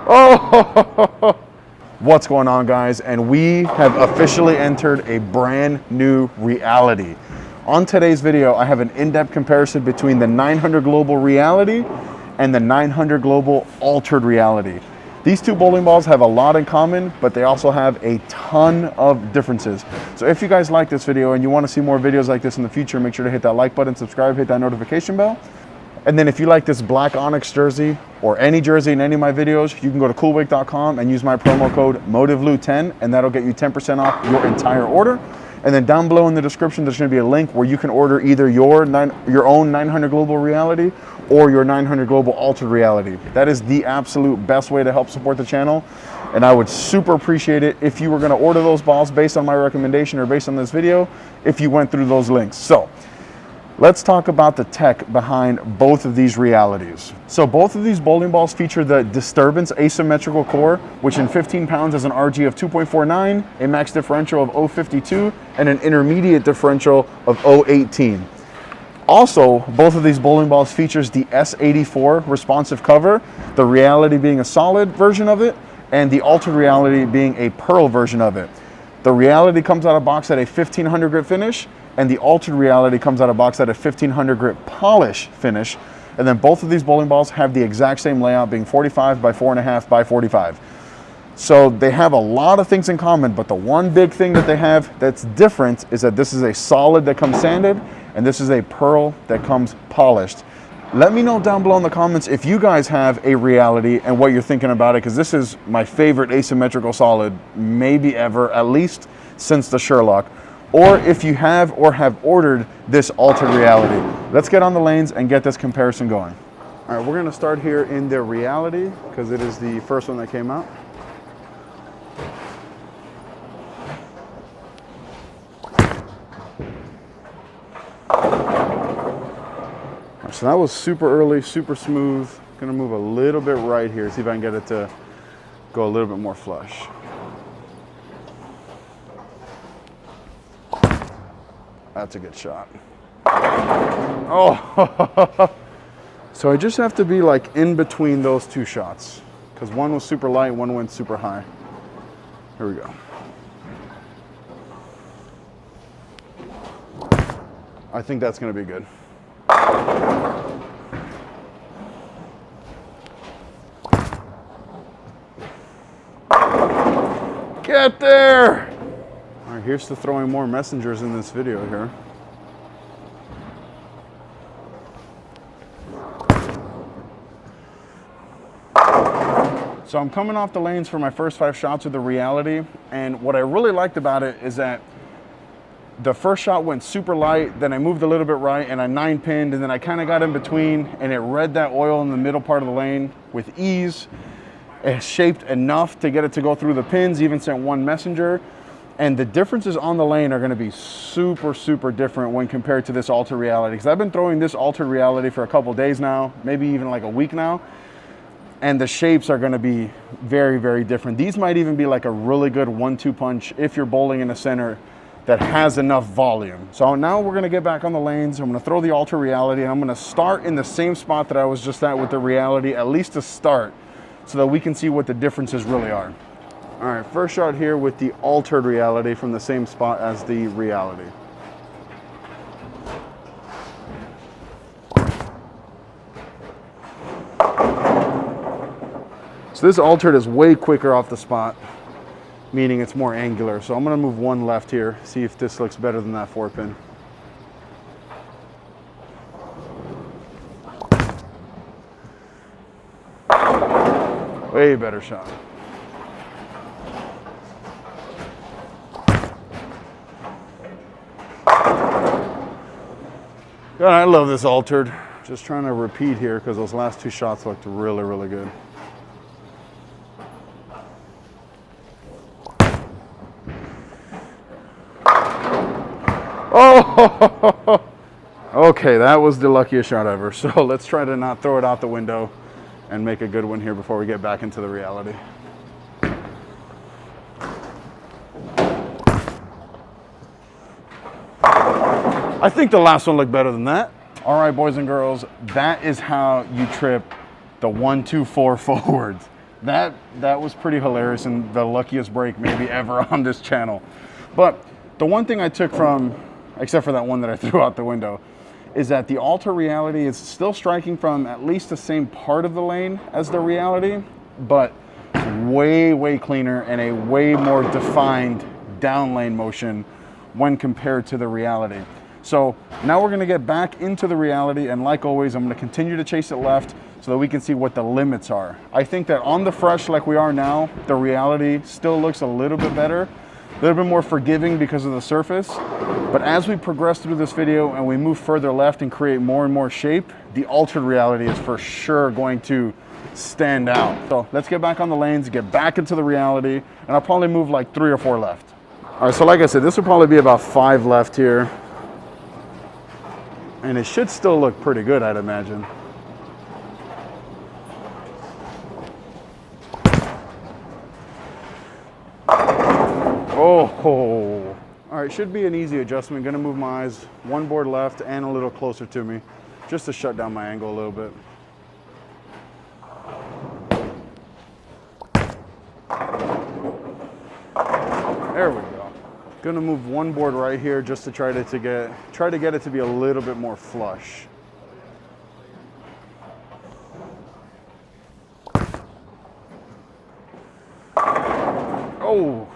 Oh, what's going on, guys? And we have officially entered a brand new reality. On today's video, I have an in-depth comparison between the 900 Global Reality and the 900 Global Altered Reality. These two bowling balls have a lot in common, but they also have a ton of differences. So if you guys like this video and you want to see more videos like this in the future, make sure to hit that like button, subscribe, hit that notification bell. And then if you like this black Onyx jersey or any jersey in any of my videos, you can go to coolwick.com and use my promo code MotiveLou10, and that'll get you 10% off your entire order. And then down below in the description, there's going to be a link where you can order either your own 900 Global Reality or your 900 Global Altered Reality. That is the absolute best way to help support the channel. And I would super appreciate it if you were going to order those balls based on my recommendation or based on this video, if you went through those links. So let's talk about the tech behind both of these realities. So both of these bowling balls feature the Disturbance asymmetrical core, which in 15 pounds has an RG of 2.49, a max differential of 0.52, and an intermediate differential of 0.18. Also, both of these bowling balls features the S84 responsive cover, the Reality being a solid version of it, and the Altered Reality being a pearl version of it. The Reality comes out of box at a 1500 grit finish, and the Altered Reality comes out of box at a 1500 grit polish finish. And then both of these bowling balls have the exact same layout, being 45 by 4.5 by 45. So they have a lot of things in common, but the one big thing that they have that's different is that this is a solid that comes sanded, and this is a pearl that comes polished. Let me know down below in the comments if you guys have a Reality and what you're thinking about it, because this is my favorite asymmetrical solid maybe ever, at least since the Sherlock. Or if you have or have ordered this Altered Reality. Let's get on the lanes and get this comparison going. All right, we're gonna start here in the Reality because it is the first one that came out. So that was super early, super smooth. Gonna move a little bit right here, see if I can get it to go a little bit more flush. That's a good shot. Oh, so I just have to be like in between those two shots because one was super light, one went super high. Here we go. I think that's gonna be good. Get there! All right, here's to throwing more messengers in this video here. So I'm coming off the lanes for my first 5 shots with the Reality, and what I really liked about it is that the first shot went super light, then I moved a little bit right and I 9-pinned, and then I kind of got in between and it read that oil in the middle part of the lane with ease. It shaped enough to get it to go through the pins, even sent one messenger. And the differences on the lane are gonna be super, super different when compared to this Altered Reality. Because I've been throwing this Altered Reality for a couple days now, maybe even like a week now. And the shapes are gonna be very, very different. These might even be like a really good 1-2 punch if you're bowling in a center that has enough volume. So now we're gonna get back on the lanes. I'm gonna throw the Altered Reality, and I'm gonna start in the same spot that I was just at with the Reality, at least to start, so that we can see what the differences really are. All right, first shot here with the Altered Reality from the same spot as the Reality. So this Altered is way quicker off the spot, meaning it's more angular. So I'm gonna move one left here, see if this looks better than that 4-pin. Way better shot. God, I love this Altered. Just trying to repeat here because those last 2 shots looked really, really good. Oh, okay, that was the luckiest shot ever. So let's try to not throw it out the window and make a good one here before we get back into the Reality. I think the last one looked better than that. All right, boys and girls, that is how you trip the 1-2-4 forwards. that was pretty hilarious and the luckiest break maybe ever on this channel. But the one thing I took from, except for that one that I threw out the window, is that the Alter Reality is still striking from at least the same part of the lane as the Reality, but way cleaner and a way more defined down lane motion when compared to the Reality. So now we're gonna get back into the Reality, and like always, I'm gonna continue to chase it left so that we can see what the limits are. I think that on the fresh like we are now, the Reality still looks a little bit better, a little bit more forgiving because of the surface. But as we progress through this video and we move further left and create more and more shape, the altered Reality is for sure going to stand out. So let's get back on the lanes, get back into the Reality, and I'll probably move like 3 or 4 left. All right, so like I said, this will probably be about 5 left here. And it should still look pretty good, I'd imagine. Oh, all right, should be an easy adjustment. Gonna move my eyes 1 board left and a little closer to me, just to shut down my angle a little bit. There we go. Gonna move 1 board right here just to try to get it to be a little bit more flush. Oh,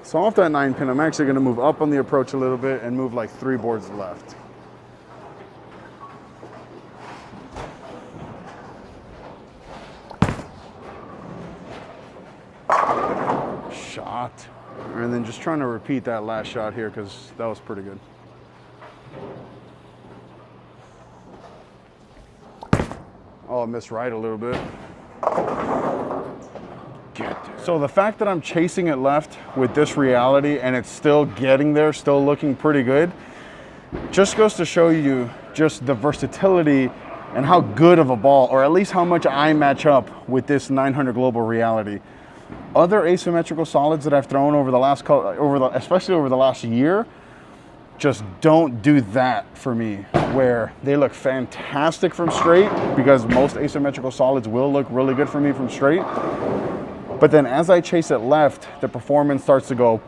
so off that 9 pin, I'm actually gonna move up on the approach a little bit and move like 3 boards left. Shot. And then just trying to repeat that last shot here because that was pretty good. Oh, I missed right a little bit. So the fact that I'm chasing it left with this Reality and it's still getting there, still looking pretty good, just goes to show you just the versatility and how good of a ball, or at least how much I match up with this 900 Global Reality. Other asymmetrical solids that I've thrown over the last, especially over the last year, just don't do that for me, where they look fantastic from straight, because most asymmetrical solids will look really good for me from straight. But then as I chase it left, the performance starts to go.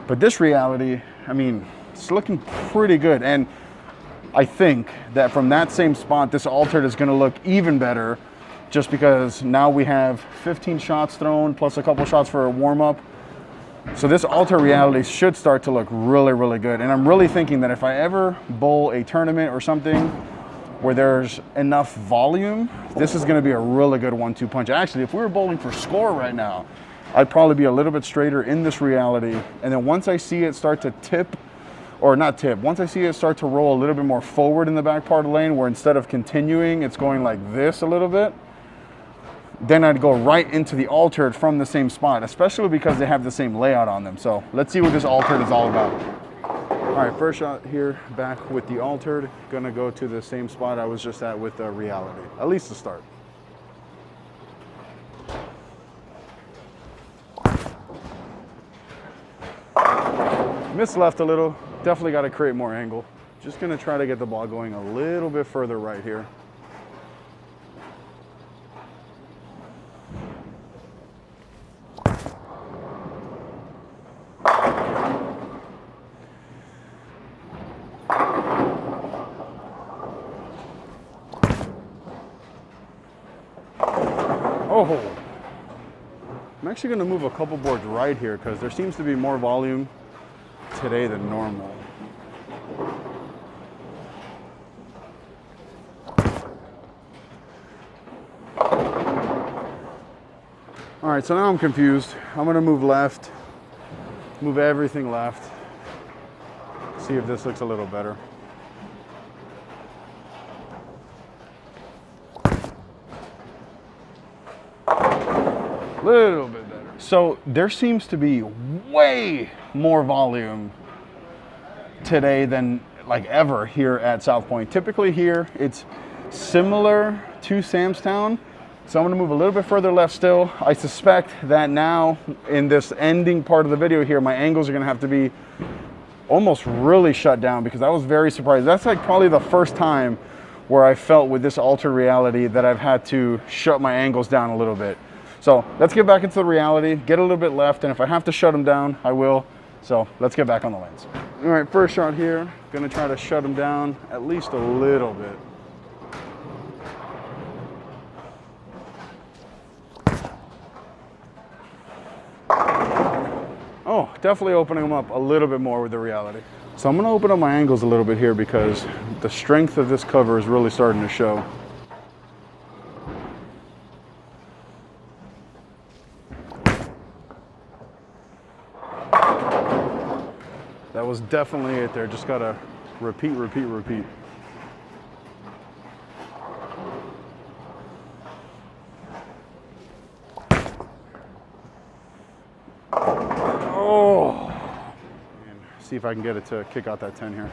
But this Reality, I mean, it's looking pretty good. And I think that from that same spot, this altered is gonna look even better, just because now we have 15 shots thrown plus a couple shots for a warm-up. So this Alter Reality should start to look really good. And I'm really thinking that if I ever bowl a tournament or something where there's enough volume, this is gonna be a really good 1-2 punch. Actually, if we were bowling for score right now, I'd probably be a little bit straighter in this Reality. And then once I see it start to tip, or not tip, once I see it start to roll a little bit more forward in the back part of the lane, where instead of continuing, it's going like this a little bit, then I'd go right into the altered from the same spot, especially because they have the same layout on them. So let's see what this altered is all about. All right, first shot here, back with the altered. Gonna go to the same spot I was just at with the Reality, at least to start. Missed left a little, definitely gotta create more angle. Just gonna try to get the ball going a little bit further right here. Oh, I'm actually gonna move a couple boards right here because there seems to be more volume today than normal. All right, so now I'm confused. I'm gonna move left, move everything left, see if this looks a little better. Little bit better. So there seems to be way more volume today than like ever here at South Point. Typically here, it's similar to Samstown. So I'm gonna move a little bit further left still. I suspect that now in this ending part of the video here, my angles are gonna have to be almost really shut down because I was very surprised. That's like probably the first time where I felt with this altered reality that I've had to shut my angles down a little bit. So let's get back into the reality, get a little bit left, and if I have to shut them down, I will. So let's get back on the lens. All right, first shot here, gonna try to shut them down at least a little bit. Oh, definitely opening them up a little bit more with the reality. So I'm gonna open up my angles a little bit here because the strength of this cover is really starting to show. That was definitely it there. Just gotta repeat, repeat, repeat. Oh, man. See if I can get it to kick out that 10 here.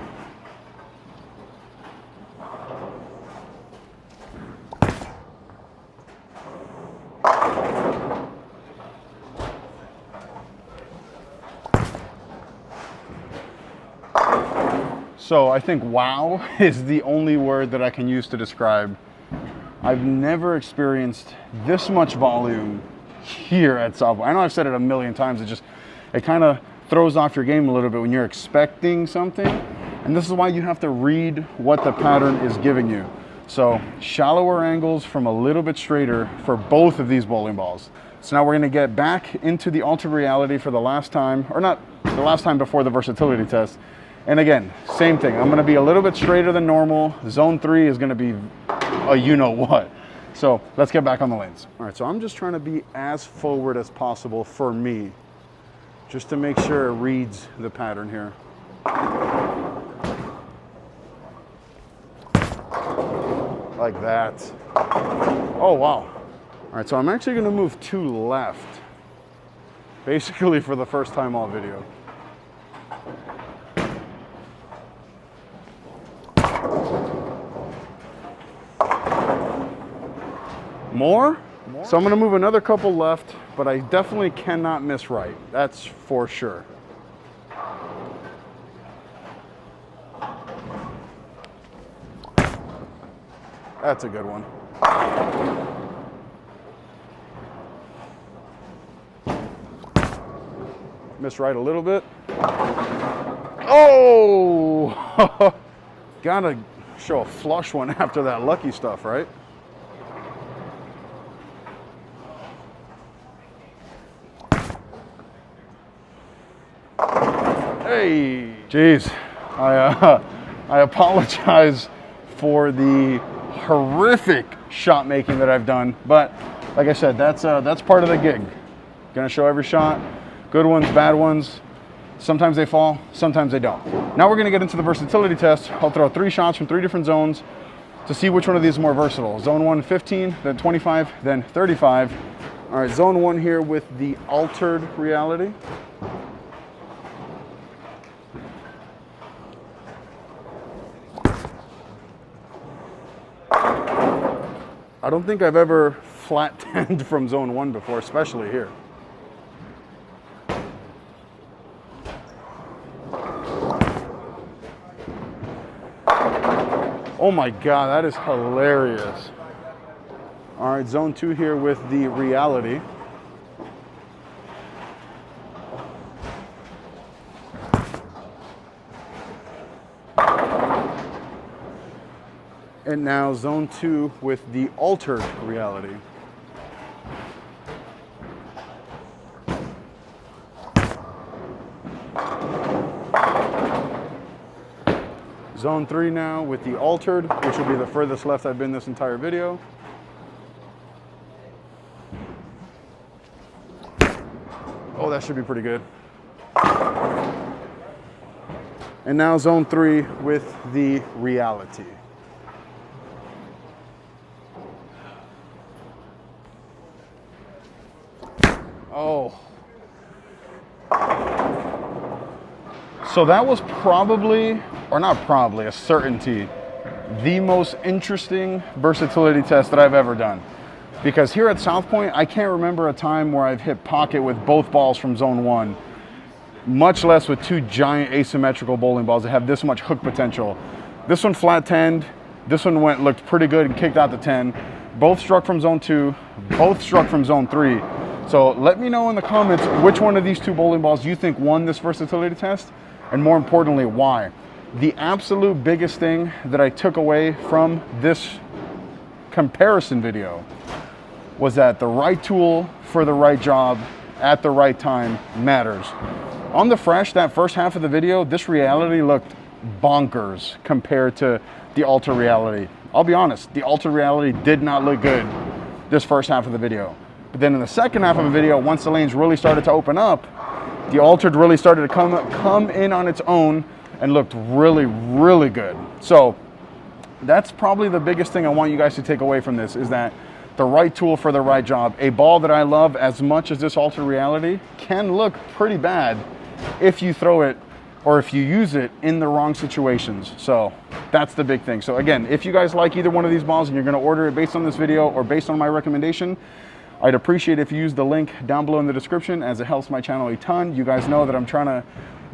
So I think wow is the only word that I can use to describe. I've never experienced this much volume here at South. I know I've said it a million times. It kind of throws off your game a little bit when you're expecting something. And this is why you have to read what the pattern is giving you. So shallower angles from a little bit straighter for both of these bowling balls. So now we're gonna get back into the altered reality for the last time, or not the last time before the versatility test. And again, same thing. I'm gonna be a little bit straighter than normal. Zone 3 is gonna be a you-know-what. So let's get back on the lanes. All right, so I'm just trying to be as forward as possible for me, just to make sure it reads the pattern here. Like that. Oh, wow. All right, so I'm actually gonna move 2 left, basically for the first time all video. More? So I'm gonna move another couple left, but I definitely cannot miss right. That's for sure. That's a good one. Miss right a little bit. Oh! Gotta show a flush one after that lucky stuff, right? Hey, geez, I apologize for the horrific shot making that I've done, but like I said, that's part of the gig. Gonna show every shot, good ones, bad ones. Sometimes they fall, sometimes they don't. Now we're gonna get into the versatility test. I'll throw 3 shots from 3 different zones to see which one of these is more versatile. Zone 1, 15, then 25, then 35. All right, zone 1 here with the altered reality. I don't think I've ever flat 10'd from zone 1 before, especially here. Oh my God, that is hilarious. All right, zone 2 here with the reality. And now zone 2 with the altered reality. Zone 3 now with the altered, which will be the furthest left I've been this entire video. Oh, that should be pretty good. And now zone 3 with the reality. Oh. So that was probably, or not probably, a certainty, the most interesting versatility test that I've ever done. Because here at South Point, I can't remember a time where I've hit pocket with both balls from zone 1, much less with 2 giant asymmetrical bowling balls that have this much hook potential. This one flat 10'd, This one looked pretty good and kicked out the 10. Both struck from zone 2, both struck from zone 3. So let me know in the comments which one of these two bowling balls you think won this versatility test, and more importantly, why. The absolute biggest thing that I took away from this comparison video was that the right tool for the right job at the right time matters. On the fresh, that first half of the video, this reality looked bonkers compared to the Ultra Reality. I'll be honest, the Ultra Reality did not look good this first half of the video. But then in the second half of the video, once the lanes really started to open up, the Altered really started to come in on its own and looked really, really good. So that's probably the biggest thing I want you guys to take away from this, is that the right tool for the right job. A ball that I love as much as this Ultra Reality can look pretty bad if you throw it or if you use it in the wrong situations. So that's the big thing. So again, if you guys like either one of these balls and you're gonna order it based on this video or based on my recommendation, I'd appreciate if you use the link down below in the description, as it helps my channel a ton. You guys know that I'm trying to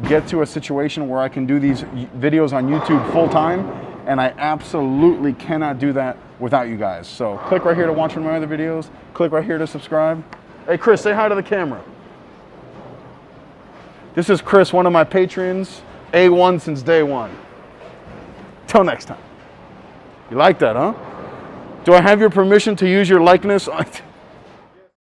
get to a situation where I can do these videos on YouTube full time, and I absolutely cannot do that without you guys. So click right here to watch one of my other videos. Click right here to subscribe. Hey Chris, say hi to the camera. This is Chris, one of my patrons, A1 since day one. Till next time. You like that, huh? Do I have your permission to use your likeness?